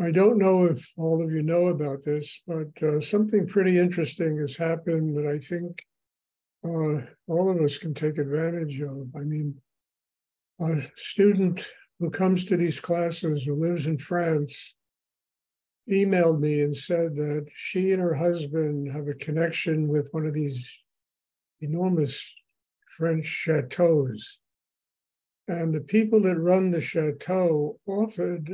I don't know if all of you know about this, but something pretty interesting has happened that I think all of us can take advantage of. I mean, a student who comes to these classes who lives in France emailed me and said that she and her husband have a connection with one of these enormous French chateaus. And the people that run the chateau offered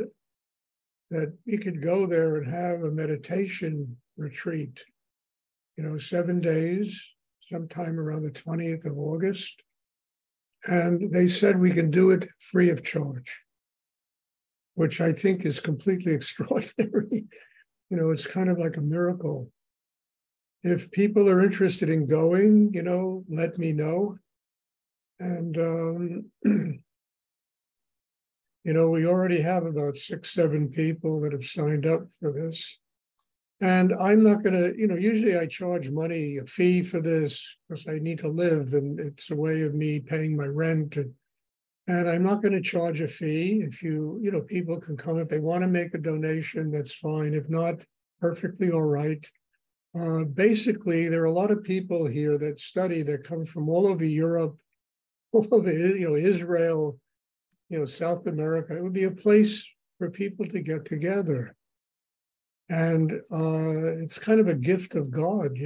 that we could go there and have a meditation retreat, 7 days, sometime around the 20th of August. And they said we can do it free of charge, which I think is completely extraordinary. It's kind of like a miracle. If people are interested in going, let me know. And, we already have about 6, 7 people that have signed up for this. And I'm not going to, usually I charge money, a fee for this because I need to live and it's a way of me paying my rent. And I'm not going to charge a fee. If people can come if they want to make a donation, that's fine. If not, perfectly all right. Basically, there are a lot of people here that study that come from all over Europe, all over, Israel, South America. It would be a place for people to get together. And it's kind of a gift of God,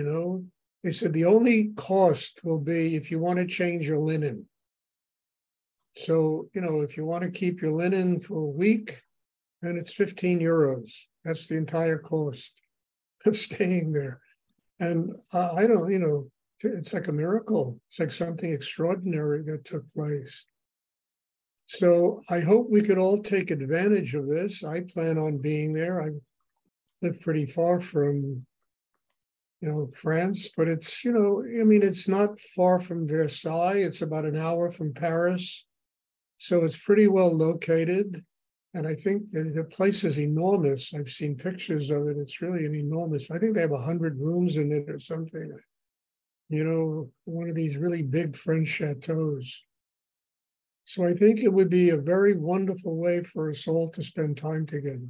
They said the only cost will be if you want to change your linen. So, if you want to keep your linen for a week, then it's 15 euros. That's the entire cost of staying there. And I don't, it's like a miracle. It's like something extraordinary that took place. So I hope we could all take advantage of this. I plan on being there. I live pretty far from, France, but it's, it's not far from Versailles. It's about an hour from Paris. So it's pretty well located. And I think the place is enormous. I've seen pictures of it. It's really an enormous, I think they have 100 rooms in it or something. One of these really big French chateaus. So I think it would be a very wonderful way for us all to spend time together.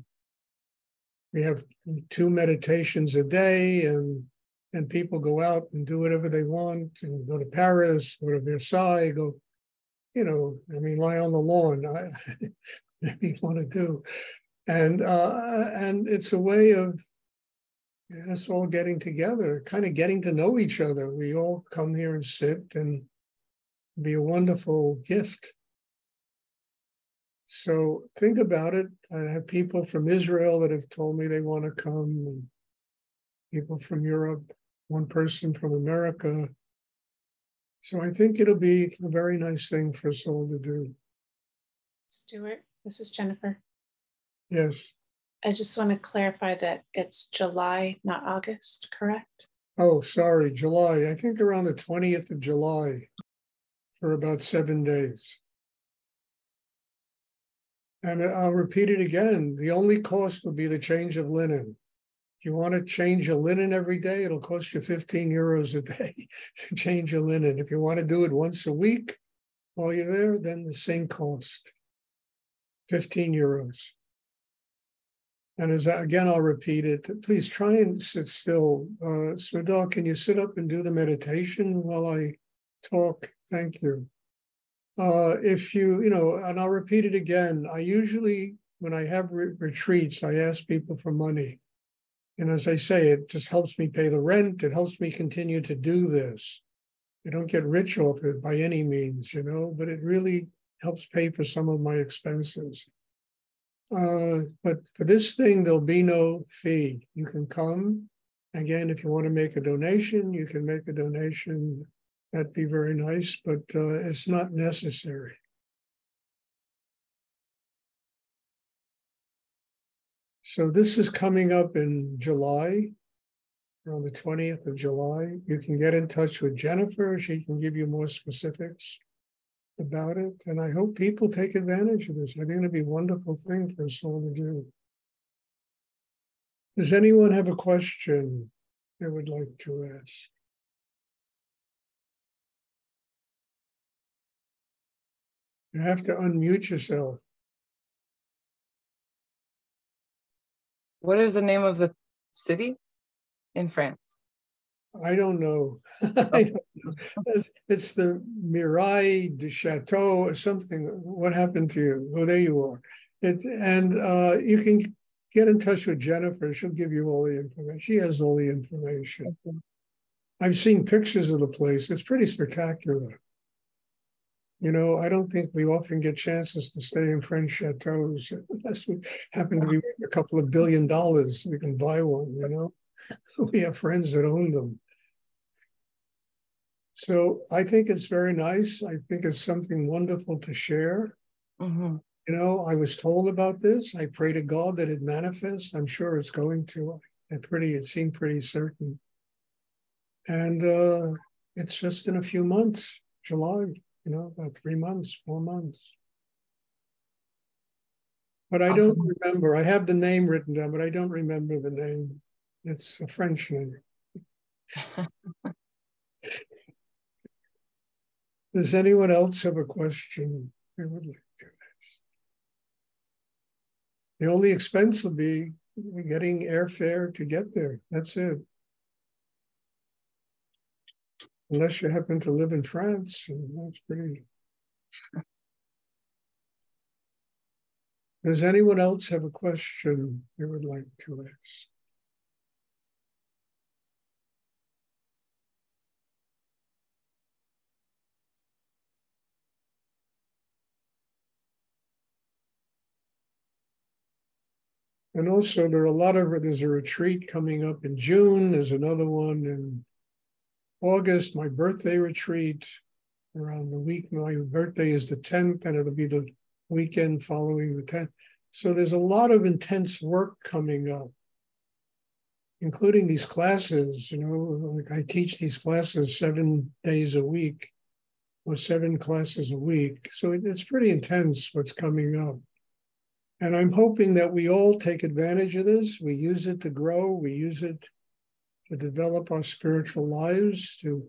We have 2 meditations a day, and people go out and do whatever they want and go to Paris, go to Versailles, lie on the lawn, whatever you want to do. And it's a way of us all getting together, kind of getting to know each other. We all come here and sit, and be a wonderful gift. So think about it. I have people from Israel that have told me they want to come, and people from Europe, one person from America. So I think it'll be a very nice thing for us all to do. Stuart, this is Jennifer. Yes. I just want to clarify that it's July, not August, correct? Oh, sorry, July. I think around the 20th of July for about 7 days. And I'll repeat it again. The only cost will be the change of linen. If you want to change your linen every day, it'll cost you 15 euros a day to change your linen. If you want to do it once a week while you're there, then the same cost, 15 euros. And again, I'll repeat it. Please try and sit still. Smadal, can you sit up and do the meditation while I talk? Thank you. If and I'll repeat it again. I usually, when I have retreats, I ask people for money. And as I say, it just helps me pay the rent. It helps me continue to do this. I don't get rich off it by any means, but it really helps pay for some of my expenses. But for this thing, there'll be no fee. You can come. Again, if you want to make a donation, you can make a donation. That'd be very nice, but it's not necessary. So this is coming up in July, around the 20th of July. You can get in touch with Jennifer. She can give you more specifics about it. And I hope people take advantage of this. I think it'll be a wonderful thing for us all to do. Does anyone have a question they would like to ask? You have to unmute yourself. What is the name of the city in France? I don't know. I don't know. It's the Miraille de Chateau or something. What happened to you? Oh, there you are. You can get in touch with Jennifer. She'll give you all the information. She has all the information. Okay. I've seen pictures of the place. It's pretty spectacular. You know, I don't think we often get chances to stay in French chateaus unless we happen to be worth a couple of $1 billion. We can buy one, you know. We have friends that own them. So I think it's very nice. I think it's something wonderful to share. Mm-hmm. You know, I was told about this. I pray to God that it manifests. I'm sure it's going to. It seemed pretty certain. And it's just in a few months, July, you know, about 3 months, 4 months. But I don't Awesome. remember. I have the name written down, but I don't remember the name. It's a French name. Does anyone else have a question they would like to ask? The only expense will be getting airfare to get there. That's it. Unless you happen to live in France, and that's pretty. Does anyone else have a question they would like to ask? And also there's a retreat coming up in June. There's another one in August, my birthday retreat around the week. My birthday is the 10th, and it'll be the weekend following the 10th. So there's a lot of intense work coming up, including these classes. You know, like I teach these classes 7 days a week, or 7 classes a week. So it's pretty intense what's coming up. And I'm hoping that we all take advantage of this. We use it to grow. We use it to develop our spiritual lives, to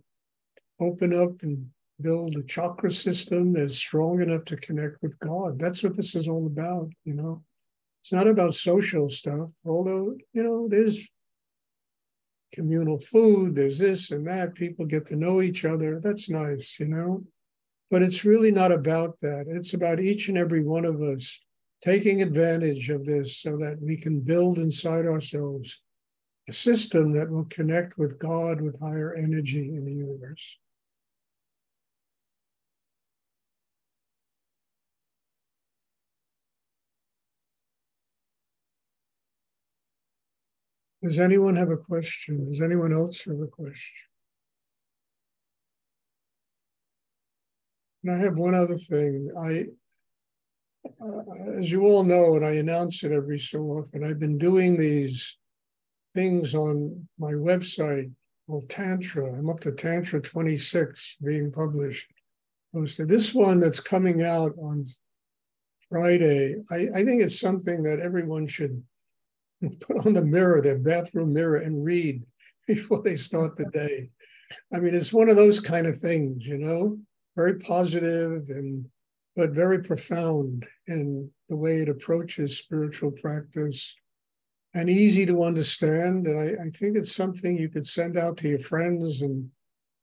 open up and build a chakra system that's strong enough to connect with God. That's what this is all about, you know. It's not about social stuff, although, you know, there's communal food, there's this and that. People get to know each other. That's nice, you know. But it's really not about that. It's about each and every one of us taking advantage of this so that we can build inside ourselves a system that will connect with God, with higher energy in the universe. Does anyone have a question? Does anyone else have a question? And I have one other thing. As you all know, and I announce it every so often, I've been doing these things on my website called Tantra. I'm up to Tantra 26 being published. So this one that's coming out on Friday, I think it's something that everyone should put on the mirror, their bathroom mirror, and read before they start the day. I mean, it's one of those kind of things, you know, very positive but very profound in the way it approaches spiritual practice and easy to understand. And I think it's something you could send out to your friends, and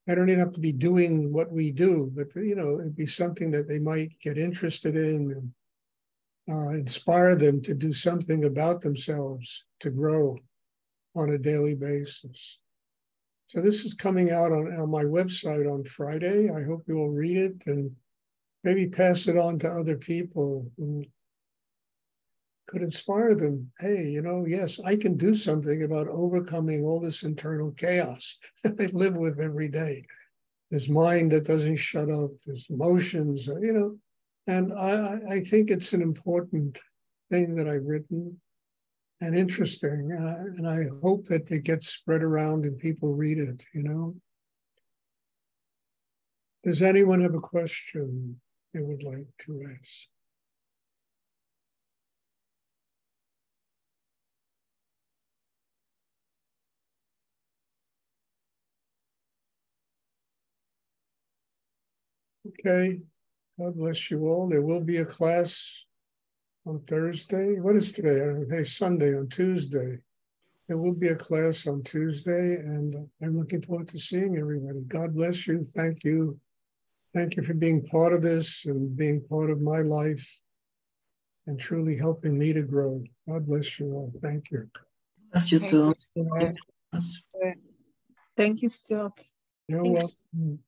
I don't even have to be doing what we do, but, you know, it'd be something that they might get interested in and inspire them to do something about themselves to grow on a daily basis. So this is coming out on my website on Friday. I hope you will read it and maybe pass it on to other people who could inspire them. Hey, you know, yes, I can do something about overcoming all this internal chaos that I live with every day. This mind that doesn't shut up, there's emotions, you know, and I think it's an important thing that I've written and interesting. And I hope that it gets spread around and people read it, you know. Does anyone have a question they would like to ask? Okay, God bless you all. There will be a class on Thursday. What is today? I don't know, today's Sunday. On Tuesday. There will be a class on Tuesday, and I'm looking forward to seeing everybody. God bless you. Thank you. Thank you for being part of this and being part of my life and truly helping me to grow. God bless you all. Thank you. Bless you Thank too. you, Stuart. Thank you, Stuart. You're Thanks. welcome.